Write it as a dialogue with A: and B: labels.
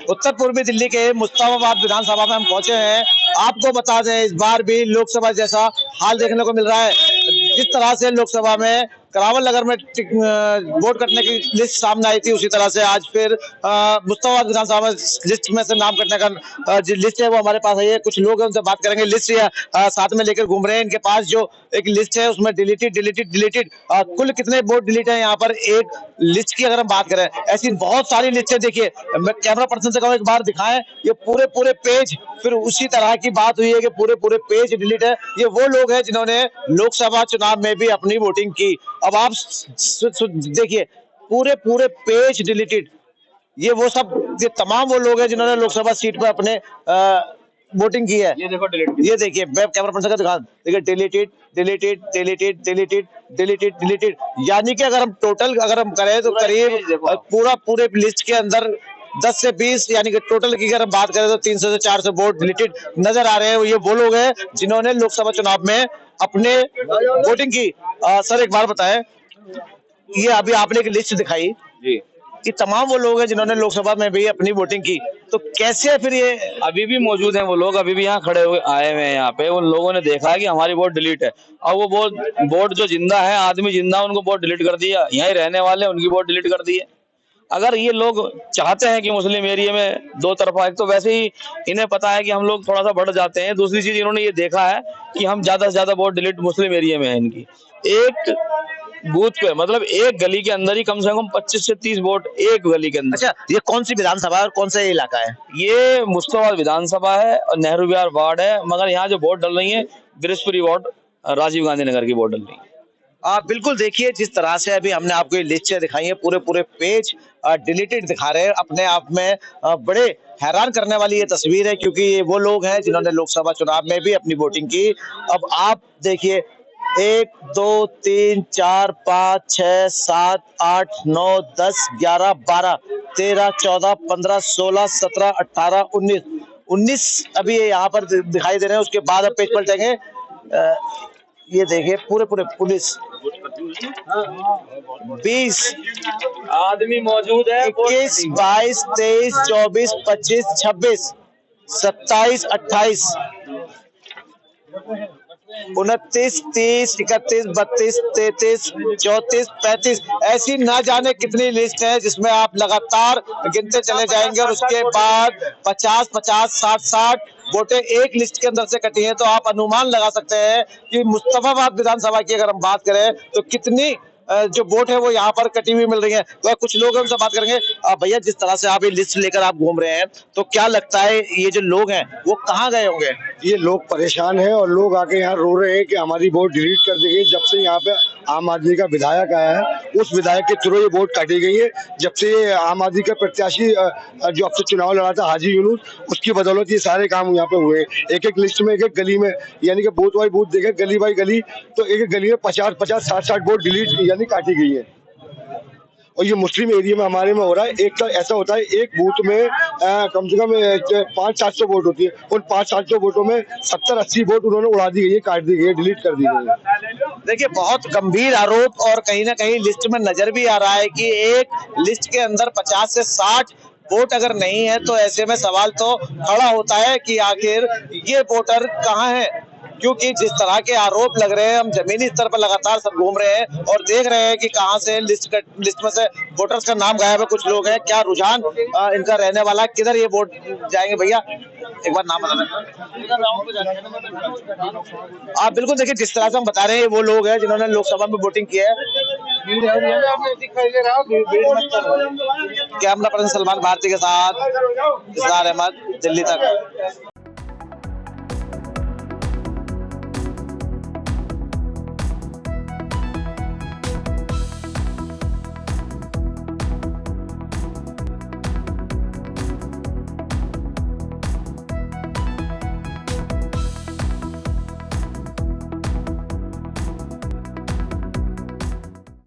A: उत्तर पूर्वी दिल्ली के मुस्तफाबाद विधानसभा में हम पहुंचे हैं। आपको बता दें, इस बार भी लोकसभा जैसा हाल देखने को मिल रहा है। जिस तरह से लोकसभा में करावल नगर में वोट कटने की लिस्ट सामने आई थी, उसी तरह से आज फिर मुस्तफाबाद विधानसभा में लिस्ट में से नाम कटने का जो लिस्ट है वो हमारे पास है। कुछ लोग हैं, उनसे बात करेंगे। लिस्ट साथ में लेकर घूम रहे हैं। इनके पास जो एक लिस्ट है उसमें डिलीटेड कुल कितने वोट डिलीट है यहाँ पर एक लिस्ट की अगर हम बात करें, ऐसी बहुत सारी लिस्टें। देखिए, मैं कैमरा पर्सन से कहूँ एक बार दिखाएं ये पूरे पेज। फिर उसी तरह की बात हुई है कि पूरे पेज डिलीट है। ये वो लोग हैं जिन्होंने लोकसभा चुनाव में भी अपनी वोटिंग की। अब आप देखिए, पूरे पेज डिलीटेड। ये तमाम वो लोग हैं जिन्होंने लोकसभा सीट पर अपने वोटिंग की है। ये देखिए, मैं कैमरा पर्सन का दिखा, देखिए डिलीटेड। यानी कि अगर हम टोटल करें तो करीब पूरे लिस्ट के अंदर 10 से 20, यानी कि टोटल की अगर हम बात करें तो 300 से 400 वोट डिलीटेड नजर आ रहे हैं। ये वो लोग हैं जिन्होंने लोकसभा चुनाव में अपने वोटिंग की। सर एक बार बताएं, ये अभी आपने एक लिस्ट दिखाई जी, कि तमाम वो लोग हैं जिन्होंने लोकसभा में भी अपनी वोटिंग की, तो कैसे फिर ये
B: अभी भी मौजूद हैं वो लोग, अभी भी यहाँ खड़े हुए आए हुए हैं। यहाँ पे उन लोगों ने देखा है कि हमारी वोट डिलीट है, और वो वोट जो जिंदा है, आदमी जिंदा, उनको वोट डिलीट कर दिया। यहीं रहने वाले उनकी वोट डिलीट कर दी है। अगर ये लोग चाहते हैं कि मुस्लिम एरिया में दो तरफा, एक तो वैसे ही इन्हें पता है कि हम लोग थोड़ा सा बढ़ जाते हैं, दूसरी चीज इन्होंने ये देखा है कि हम ज्यादा से ज्यादा वोट डिलीट मुस्लिम एरिया में है इनकी। एक बूथ पे, मतलब एक गली के अंदर ही कम से कम 25 से 30 वोट एक गली के अंदर।
A: अच्छा, ये कौन सी विधानसभा है और कौन सा इलाका है?
B: ये मुस्तफाबाद विधानसभा है और नेहरू विहार वार्ड है, मगर यहाँ जो वोट डल रही है बृहस्पति वार्ड, राजीव गांधी नगर की वोट डल रही है।
A: आप बिल्कुल देखिए, जिस तरह से अभी हमने आपको ये लिस्ट दिखाई है, पूरे पेज डिलीटेड दिखा रहे हैं। अपने आप में बड़े हैरान करने वाली ये तस्वीर है, क्योंकि ये वो लोग हैं जिन्होंने लोकसभा चुनाव में भी अपनी वोटिंग की। अब आप देखिए, 1 2 3 4 5 6 7 8 9 10 11 12 13 14 15 16 17 18 19 अभी यहाँ पर दिखाई दे रहे हैं। उसके बाद अब पेज पलटेंगे। ये देखिए, पूरे पुलिस 20
B: आदमी मौजूद है।
A: 21 22 23 24 25 26 27 28 29 30 31 32 33 34 35 ऐसी ना जाने कितनी लिस्ट है, जिसमें आप लगातार गिनते चले जाएंगे। और उसके बाद 50 50 60 60 वोटें एक लिस्ट के अंदर से कटी हैं। तो आप अनुमान लगा सकते हैं कि मुस्तफाबाद विधानसभा की अगर हम बात करें तो कितनी जो वोट है वो यहाँ पर कटी हुई मिल रही है। तो कुछ लोग हमसे बात करेंगे। भैया, जिस तरह से आप ये लिस्ट लेकर आप घूम रहे हैं, तो क्या लगता है ये जो लोग हैं वो कहाँ गए होंगे?
C: ये लोग परेशान हैं और लोग आके यहाँ रो रहे हैं कि हमारी वोट डिलीट कर दी गई। जब से यहाँ पे आम आदमी का विधायक आया है, उस विधायक के थ्रू ये वोट काटी गई है। जब से ये आम आदमी का प्रत्याशी जो अब से चुनाव लड़ा था, हाजी यूनुस, उसकी बदौलत ये सारे काम यहाँ पे हुए। एक लिस्ट में, एक गली में, यानी कि बूथ बाई बूथ देखे, गली बाई गली, तो एक गली में 50 50 60 60 वोट डिलीट यानी काटी गई है। और ये मुस्लिम एरिया में हमारे में हो रहा है। एक तो ऐसा होता है, एक बूथ में कम से कम 500-700 वोट होती है। उन 500-700 वोटों में 70-80 वोट उन्होंने उड़ा दी गई है, काट दी गई है, डिलीट कर दी गई है।
A: देखिए, बहुत गंभीर आरोप, और कहीं ना कहीं लिस्ट में नजर भी आ रहा है कि एक लिस्ट के अंदर 50 से 60 वोट अगर नहीं है, तो ऐसे में सवाल तो खड़ा होता है कि आखिर ये वोटर कहाँ है। क्योंकि जिस तरह के आरोप लग रहे हैं, हम जमीनी स्तर पर लगातार सब घूम रहे हैं और देख रहे हैं कि कहां से लिस्ट में से वोटर्स का नाम गायब है। कुछ लोग हैं, क्या रुझान इनका रहने वाला, किधर ये वोट जाएंगे? भैया एक बार नाम बताना। आप बिल्कुल देखिए, जिस तरह से हम बता रहे हैं, वो लोग हैं जिन्होंने लोकसभा में वोटिंग की है। कैमरा पर्सन सलमान भारती के साथ इजहार अहमद, दिल्ली तक।